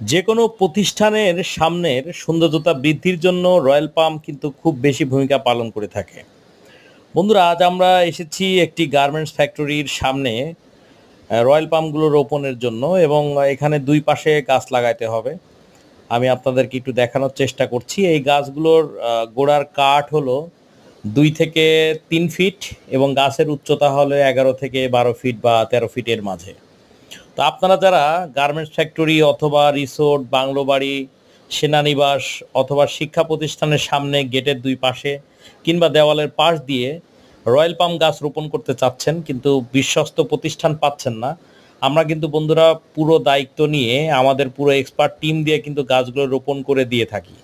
যেকোনো প্রতিষ্ঠানের সামনের সৌন্দর্যতা বৃদ্ধির জন্য রয়্যাল পাম কিন্তু খুব বেশি ভূমিকা পালন করে থাকে। বন্ধুরা, আজ আমরা এসেছি একটি গার্মেন্টস ফ্যাক্টরির সামনে রয়্যাল পামগুলো রোপণের জন্য, এবং এখানে দুই পাশে গাছ লাগাইতে হবে। আমি আপনাদেরকে একটু দেখানোর চেষ্টা করছি। এই গাছগুলোর গোড়ার কাঠ হলো 2 থেকে 3 ফিট এবং গাছের উচ্চতা হলো 11 থেকে 12 ফিট বা 13 ফিটের মাঝে। তো আপনারা যারা গার্মেন্টস ফ্যাক্টরি অথবা রিসোর্ট, বাংলো বাড়ি, সেনানিবাস অথবা শিক্ষা প্রতিষ্ঠানের সামনে গেটের দুই পাশে কিংবা দেওয়ালের পাশ দিয়ে রয়্যাল পাম গাছ রোপণ করতে চাচ্ছেন কিন্তু বিশ্বস্ত প্রতিষ্ঠান পাচ্ছেন না, আমরা কিন্তু বন্ধুরা পুরো দায়িত্ব নিয়ে আমাদের পুরো এক্সপার্ট টিম দিয়ে কিন্তু গাছগুলো রোপণ করে দিয়ে থাকি।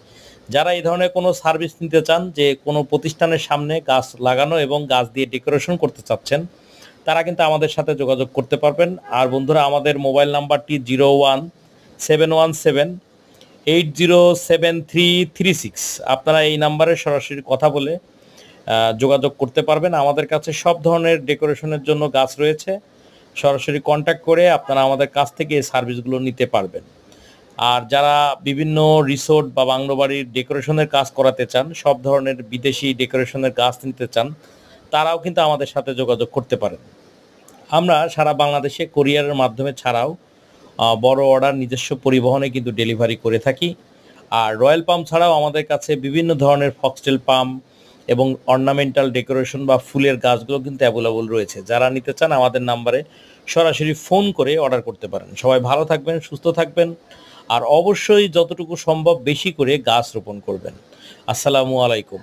যারা এই ধরনের কোনো সার্ভিস নিতে চান, যে কোনো প্রতিষ্ঠানের সামনে গাছ লাগানো এবং গাছ দিয়ে ডেকোরেশন করতে চাচ্ছেন, তারা কিন্তু আমাদের সাথে যোগাযোগ করতে পারবেন। আর বন্ধুরা, আমাদের মোবাইল নাম্বারটি 01-717-807336। আপনারা এই নাম্বারে সরাসরি কথা বলে যোগাযোগ করতে পারবেন। আমাদের কাছে সব ধরনের ডেকোরেশনের জন্য গাছ রয়েছে। সরাসরি কন্ট্যাক্ট করে আপনারা আমাদের কাছ থেকে এই সার্ভিসগুলো নিতে পারবেন। আর যারা বিভিন্ন রিসোর্ট বা বাংলো বাড়ির ডেকোরেশনের কাজ করাতে চান, সব ধরনের বিদেশি ডেকোরেশনের গাছ নিতে চান, তারাও কিন্তু আমাদের সাথে যোগাযোগ করতে পারেন। আমরা সারা বাংলাদেশে কোরিয়ারের মাধ্যমে ছাড়াও বড় অর্ডার নিজস্ব পরিবহনে কিন্তু ডেলিভারি করে থাকি। আর রয়্যাল পাম ছাড়াও আমাদের কাছে বিভিন্ন ধরনের ফক্সটেল পাম এবং অর্নামেন্টাল ডেকোরেশন বা ফুলের গাছগুলো কিন্তু অ্যাভেলেবল রয়েছে। যারা নিতে চান আমাদের নাম্বারে সরাসরি ফোন করে অর্ডার করতে পারেন। সবাই ভালো থাকবেন, সুস্থ থাকবেন, আর অবশ্যই যতটুকু সম্ভব বেশি করে গাছ রোপণ করবেন। আসসালামু আলাইকুম।